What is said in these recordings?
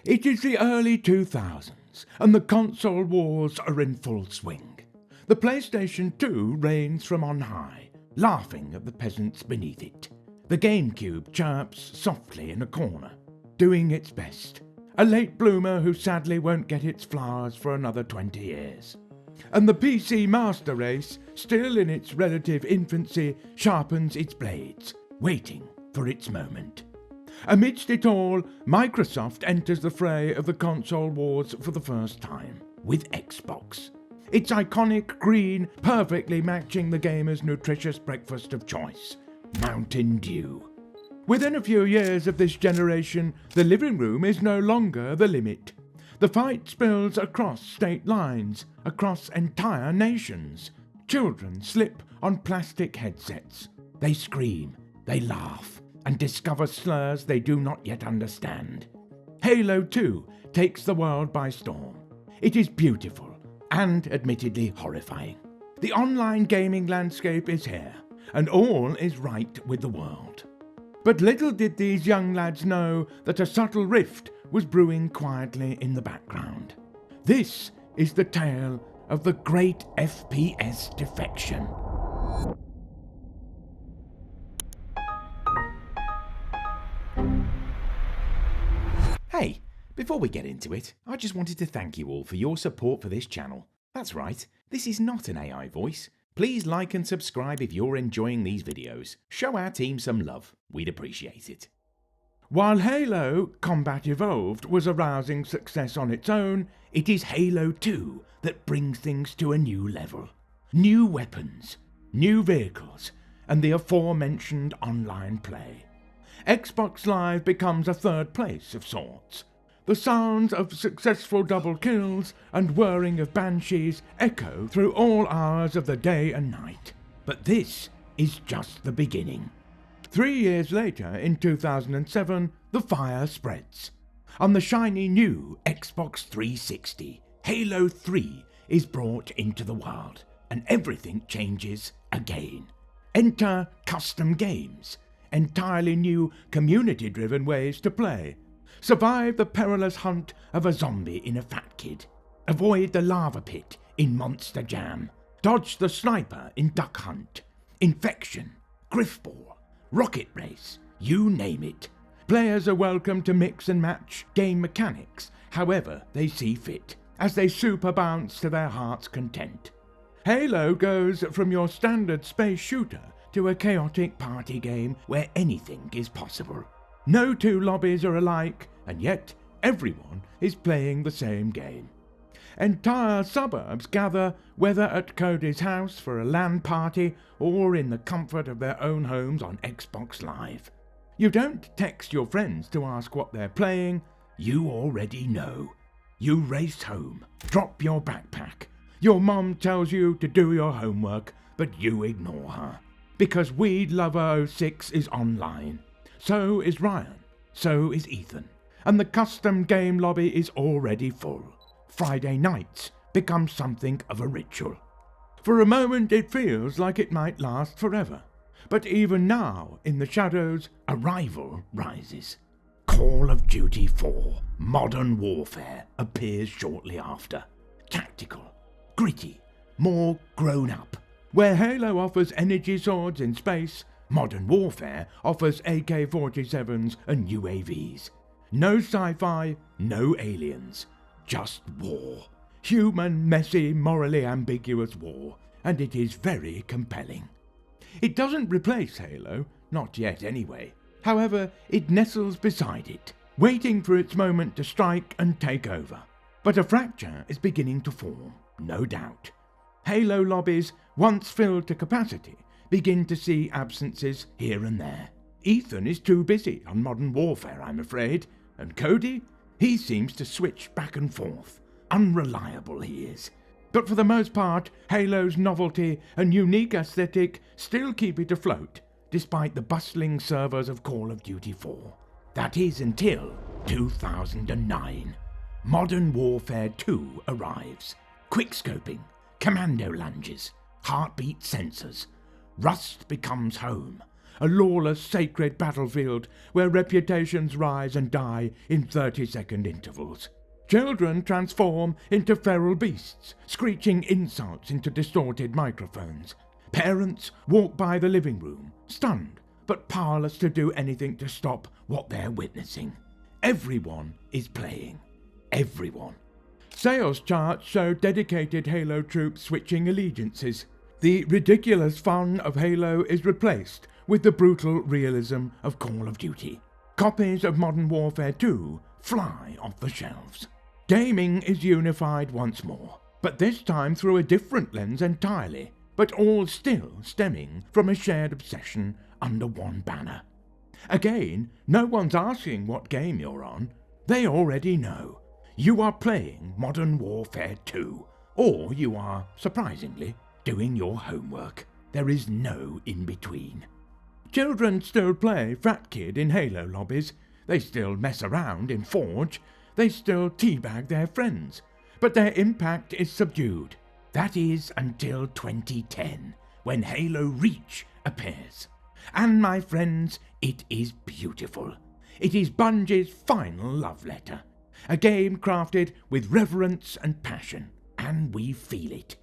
It is the early 2000s, and the console wars are in full swing. The PlayStation 2 reigns from on high, laughing at the peasants beneath it. The GameCube chirps softly in a corner, doing its best, a late bloomer who sadly won't get its flowers for another 20 years. And the PC Master Race, still in its relative infancy, sharpens its blades, waiting for its moment. Amidst it all, Microsoft enters the fray of the console wars for the first time, with Xbox. Its iconic green, perfectly matching the gamer's nutritious breakfast of choice, Mountain Dew. Within a few years of this generation, the living room is no longer the limit. The fight spills across state lines, across entire nations. Children slip on plastic headsets. They scream, they laugh, and discover slurs they do not yet understand. Halo 2 takes the world by storm. It is beautiful, and admittedly horrifying. The online gaming landscape is here, and all is right with the world. But little did these young lads know that a subtle rift was brewing quietly in the background. This is the tale of the Great FPS Defection. Hey, before we get into it, I just wanted to thank you all for your support for this channel. That's right, this is not an AI voice. Please like and subscribe if you're enjoying these videos. Show our team some love. We'd appreciate it. While Halo Combat Evolved was a rousing success on its own, it is Halo 2 that brings things to a new level. New weapons, new vehicles, and the aforementioned online play. Xbox Live becomes a third place of sorts. The sounds of successful double kills and whirring of banshees echo through all hours of the day and night. But this is just the beginning. 3 years later, in 2007, the fire spreads. On the shiny new Xbox 360, Halo 3 is brought into the world, and everything changes again. Enter custom games, entirely new community-driven ways to play. Survive the perilous hunt of a zombie in a fat kid. Avoid the lava pit in Monster Jam. Dodge the sniper in Duck Hunt. Infection, Griffball, Rocket Race, you name it. Players are welcome to mix and match game mechanics however they see fit, as they super bounce to their heart's content. Halo goes from your standard space shooter to a chaotic party game where anything is possible. No two lobbies are alike, and yet everyone is playing the same game. Entire suburbs gather, whether at Cody's house for a LAN party or in the comfort of their own homes on Xbox Live. You don't text your friends to ask what they're playing, you already know. You race home, drop your backpack. Your mom tells you to do your homework, but you ignore her. Because Weed Lover 06 is online. So is Ryan, so is Ethan, and the custom game lobby is already full. Friday nights become something of a ritual. For a moment it feels like it might last forever, but even now, in the shadows, a rival rises. Call of Duty 4 Modern Warfare appears shortly after. Tactical, gritty, more grown up. Where Halo offers energy swords in space, Modern Warfare offers AK-47s and UAVs. No sci-fi, no aliens. Just war. Human, messy, morally ambiguous war. And it is very compelling. It doesn't replace Halo, not yet anyway. However, it nestles beside it, waiting for its moment to strike and take over. But a fracture is beginning to form, no doubt. Halo lobbies, once filled to capacity, begin to see absences here and there. Ethan is too busy on Modern Warfare, I'm afraid, and Cody, he seems to switch back and forth. Unreliable he is. But for the most part, Halo's novelty and unique aesthetic still keep it afloat, despite the bustling servers of Call of Duty 4. That is until 2009. Modern Warfare 2 arrives. Quickscoping, commando lunges, heartbeat sensors. Rust becomes home. a lawless, sacred battlefield where reputations rise and die in 30-second intervals. Children transform into feral beasts, screeching insults into distorted microphones. Parents walk by the living room, stunned, but powerless to do anything to stop what they're witnessing. Everyone is playing. Everyone. Sales charts show dedicated Halo troops switching allegiances. The ridiculous fun of Halo is replaced with the brutal realism of Call of Duty. Copies of Modern Warfare 2 fly off the shelves. Gaming is unified once more, but this time through a different lens entirely, but all still stemming from a shared obsession under one banner. Again, no one's asking what game you're on. They already know. You are playing Modern Warfare 2, or you are, surprisingly, doing your homework. There is no in-between. Children still play Frat Kid in Halo lobbies. They still mess around in Forge. They still teabag their friends. But their impact is subdued. That is until 2010, when Halo Reach appears. And my friends, it is beautiful. It is Bungie's final love letter. A game crafted with reverence and passion, and we feel it.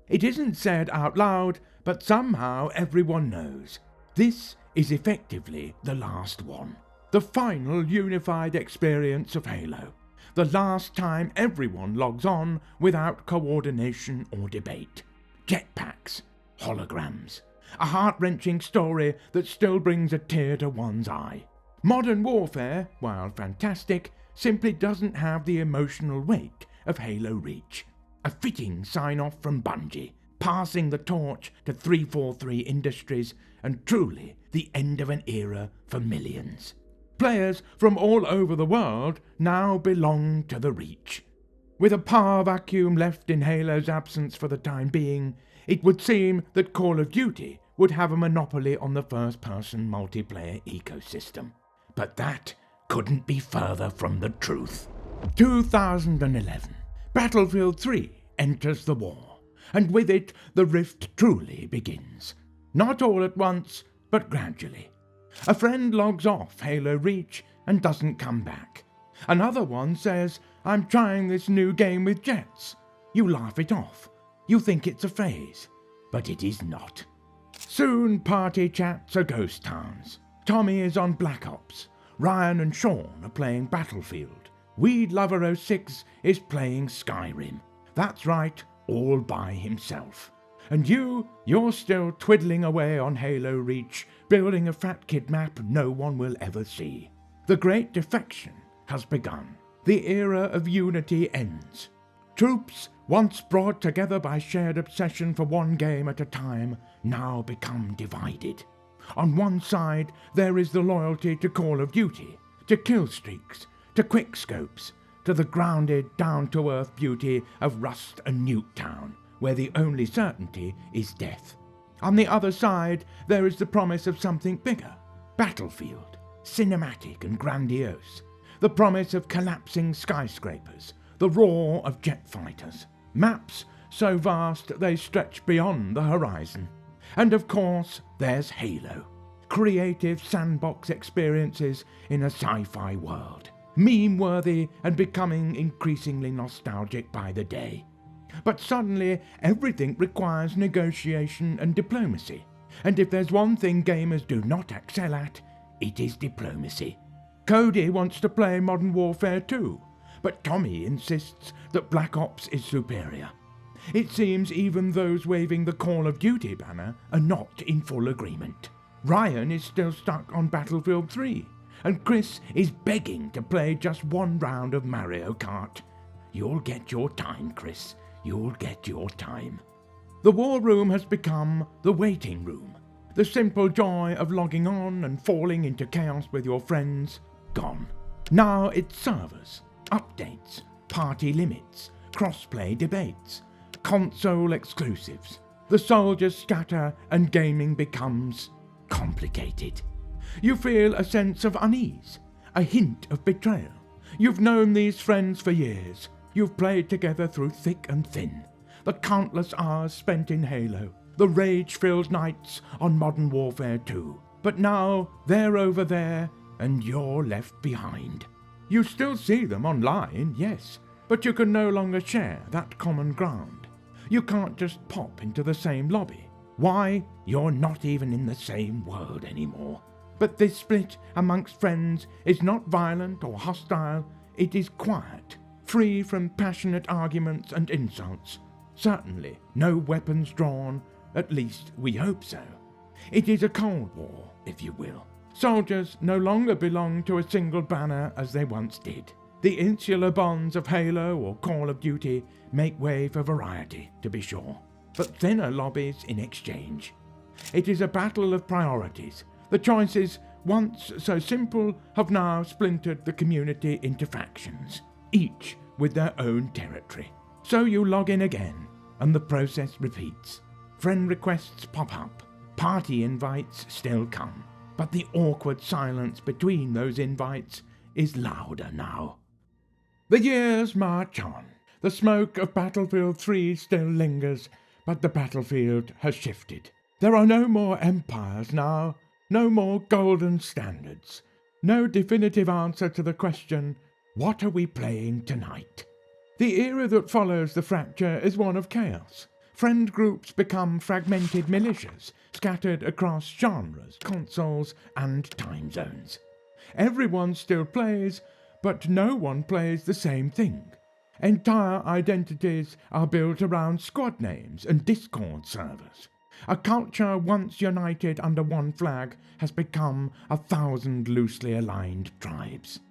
It isn't said out loud, but somehow everyone knows. This is effectively the last one. The final unified experience of Halo. The last time everyone logs on without coordination or debate. Jetpacks, holograms, a heart-wrenching story that still brings a tear to one's eye. Modern Warfare, while fantastic, simply doesn't have the emotional weight of Halo Reach. A fitting sign-off from Bungie, passing the torch to 343 Industries and truly the end of an era for millions. Players from all over the world now belong to the Reach. With a power vacuum left in Halo's absence for the time being, it would seem that Call of Duty would have a monopoly on the first-person multiplayer ecosystem. But that couldn't be further from the truth. 2011. Battlefield 3 enters the war, and with it the rift truly begins. Not all at once, but gradually. A friend logs off Halo Reach and doesn't come back. Another one says, "I'm trying this new game with jets." You laugh it off. You think it's a phase, but it is not. Soon party chats are ghost towns. Tommy is on Black Ops. Ryan and Sean are playing Battlefield. Weed Lover 06 is playing Skyrim. That's right, all by himself. And you're still twiddling away on Halo Reach, building a Fat Kid map no one will ever see. The Great Defection has begun. The era of unity ends. Troops, once brought together by shared obsession for one game at a time, now become divided. On one side, there is the loyalty to Call of Duty, to kill streaks, to quickscopes, to the grounded, down-to-earth beauty of Rust and Nuketown, where the only certainty is death. On the other side, there is the promise of something bigger. Battlefield, cinematic and grandiose. The promise of collapsing skyscrapers, the roar of jet fighters. Maps so vast they stretch beyond the horizon. And of course, there's Halo. Creative sandbox experiences in a sci-fi world. Meme-worthy and becoming increasingly nostalgic by the day. But suddenly, everything requires negotiation and diplomacy. And if there's one thing gamers do not excel at, it is diplomacy. Cody wants to play Modern Warfare 2, but Tommy insists that Black Ops is superior. It seems even those waving the Call of Duty banner are not in full agreement. Ryan is still stuck on Battlefield 3, and Chris is begging to play just one round of Mario Kart. You'll get your time, Chris. You'll get your time. The war room has become the waiting room. The simple joy of logging on and falling into chaos with your friends, gone. Now it's servers, updates, party limits, crossplay debates, console exclusives. The soldiers scatter and gaming becomes complicated. You feel a sense of unease, a hint of betrayal. You've known these friends for years. You've played together through thick and thin. The countless hours spent in Halo, the rage-filled nights on Modern Warfare 2. But now they're over there and you're left behind. You still see them online, yes, but you can no longer share that common ground. You can't just pop into the same lobby. Why? You're not even in the same world anymore. But this split amongst friends is not violent or hostile, it is quiet, free from passionate arguments and insults. Certainly no weapons drawn, at least we hope so. It is a Cold War, if you will. Soldiers no longer belong to a single banner as they once did. The insular bonds of Halo or Call of Duty make way for variety, to be sure, but thinner lobbies in exchange. It is a battle of priorities. The choices, once so simple, have now splintered the community into factions, each with their own territory. So you log in again, and the process repeats. Friend requests pop up, party invites still come, but the awkward silence between those invites is louder now. The years march on. The smoke of Battlefield 3 still lingers, but the battlefield has shifted. There are no more empires now, no more golden standards, no definitive answer to the question, what are we playing tonight? The era that follows the fracture is one of chaos. Friend groups become fragmented militias, scattered across genres, consoles, and time zones. Everyone still plays, but no one plays the same thing. Entire identities are built around squad names and Discord servers. A culture once united under one flag has become 1,000 loosely aligned tribes.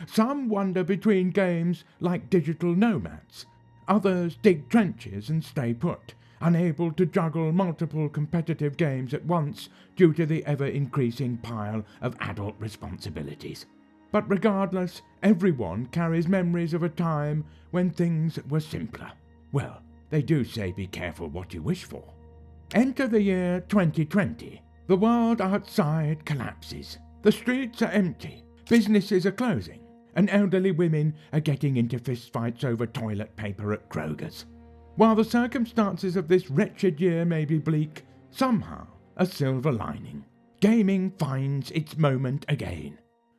Some wander between games like digital nomads. Others dig trenches and stay put, unable to juggle multiple competitive games at once due to the ever-increasing pile of adult responsibilities. But regardless, everyone carries memories of a time when things were simpler. Well, they do say be careful what you wish for. Enter the year 2020. The world outside collapses. The streets are empty. Businesses are closing. And elderly women are getting into fistfights over toilet paper at Kroger's. While the circumstances of this wretched year may be bleak, somehow a silver lining. Gaming finds its moment again.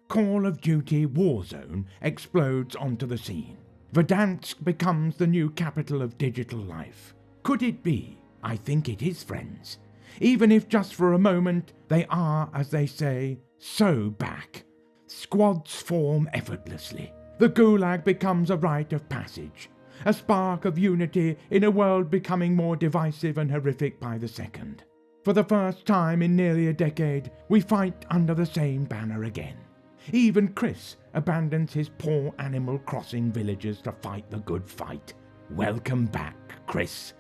Call of Duty Warzone explodes onto the scene. Verdansk becomes the new capital of digital life. Could it be? I think it is, friends. Even if just for a moment they are, as they say, so back. Squads form effortlessly. The Gulag becomes a rite of passage. A spark of unity in a world becoming more divisive and horrific by the second. For the first time in nearly a decade, we fight under the same banner again. Even Chris abandons his poor Animal Crossing villagers to fight the good fight. Welcome back, Chris.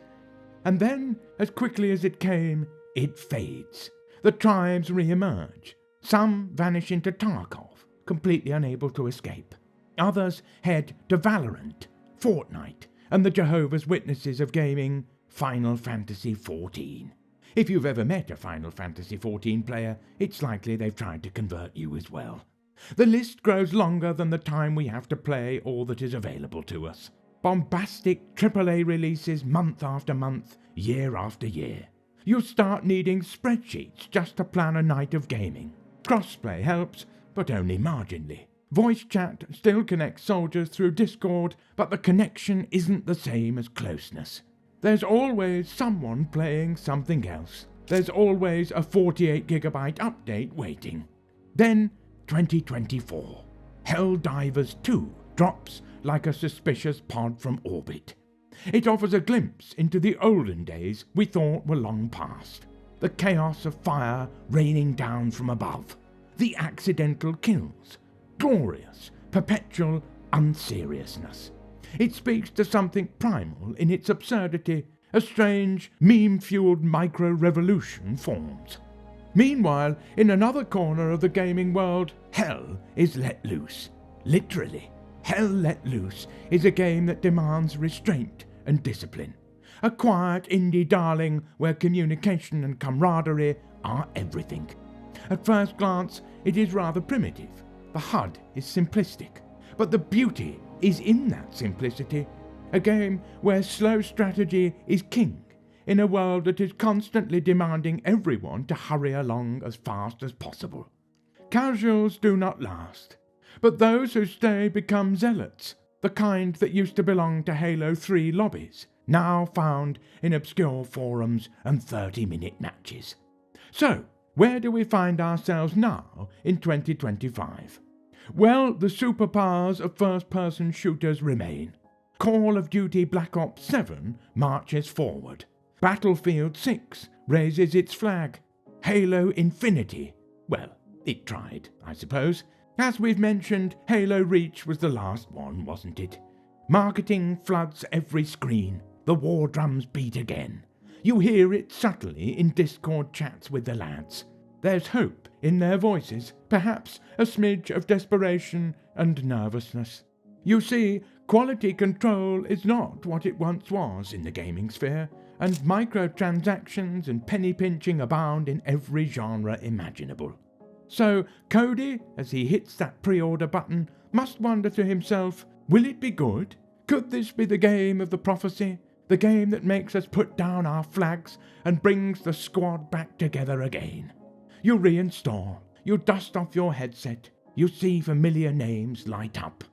And then, as quickly as it came, it fades. The tribes re-emerge. Some vanish into Tarkov, completely unable to escape. Others head to Valorant, Fortnite, and the Jehovah's Witnesses of gaming, Final Fantasy XIV. If you've ever met a Final Fantasy XIV player, it's likely they've tried to convert you as well. The list grows longer than the time we have to play all that is available to us. Bombastic AAA releases month after month, year after year. You'll start needing spreadsheets just to plan a night of gaming. Crossplay helps, but only marginally. Voice chat still connects soldiers through Discord, but the connection isn't the same as closeness. There's always someone playing something else. There's always a 48GB update waiting. Then 2024. Helldivers 2 drops like a suspicious pod from orbit. It offers a glimpse into the olden days we thought were long past. The chaos of fire raining down from above. The accidental kills. Glorious, perpetual unseriousness. It speaks to something primal in its absurdity. A strange, meme-fueled micro-revolution forms. Meanwhile, in another corner of the gaming world, hell is let loose. Literally. Hell Let Loose is a game that demands restraint and discipline. A quiet indie darling where communication and camaraderie are everything. At first glance, it is rather primitive. The HUD is simplistic. But the beauty is in that simplicity. A game where slow strategy is king, in a world that is constantly demanding everyone to hurry along as fast as possible. Casuals do not last, but those who stay become zealots, the kind that used to belong to Halo 3 lobbies, now found in obscure forums and 30-minute matches. So, where do we find ourselves now in 2025? Well, the superpowers of first-person shooters remain. Call of Duty Black Ops 7 marches forward. Battlefield 6 raises its flag. Halo Infinity, well, it tried, I suppose. As we've mentioned, Halo Reach was the last one, wasn't it? Marketing floods every screen. The war drums beat again. You hear it subtly in Discord chats with the lads. There's hope in their voices, perhaps a smidge of desperation and nervousness. You see, quality control is not what it once was in the gaming sphere, and microtransactions and penny pinching abound in every genre imaginable. So Cody, as he hits that pre-order button, must wonder to himself, will it be good? Could this be the game of the prophecy? The game that makes us put down our flags and brings the squad back together again? You reinstall, you dust off your headset, you see familiar names light up.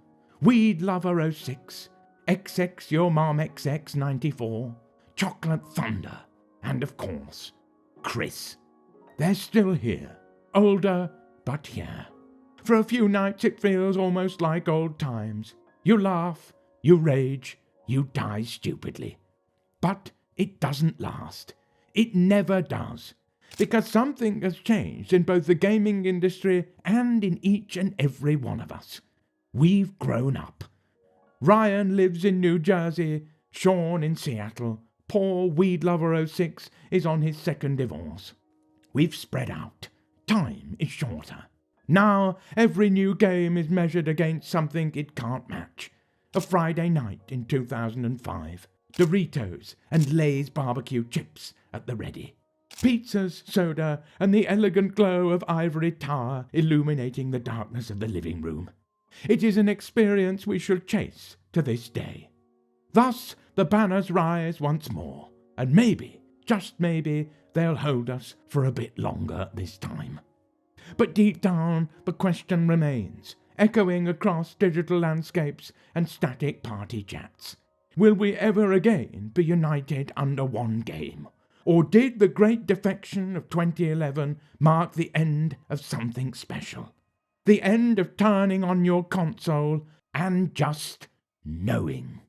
Weed Lover 06, XX Your Mom XX 94, Chocolate Thunder, and of course, Chris. They're still here, older but here. For a few nights it feels almost like old times. You laugh, you rage, you die stupidly. But it doesn't last. It never does. Because something has changed in both the gaming industry and in each and every one of us. We've grown up. Ryan lives in New Jersey, Sean in Seattle. Poor Weed Lover 06 is on his second divorce. We've spread out. Time is shorter. Now every new game is measured against something it can't match. A Friday night in 2005. Doritos and Lay's barbecue chips at the ready. Pizzas, soda, and the elegant glow of ivory tower illuminating the darkness of the living room. It is an experience we shall chase to this day. Thus the banners rise once more, and maybe, just maybe, they'll hold us for a bit longer this time. But deep down, the question remains, echoing across digital landscapes and static party chats. Will we ever again be united under one game? Or did the Great Defection of 2011 mark the end of something special? The end of turning on your console and just knowing.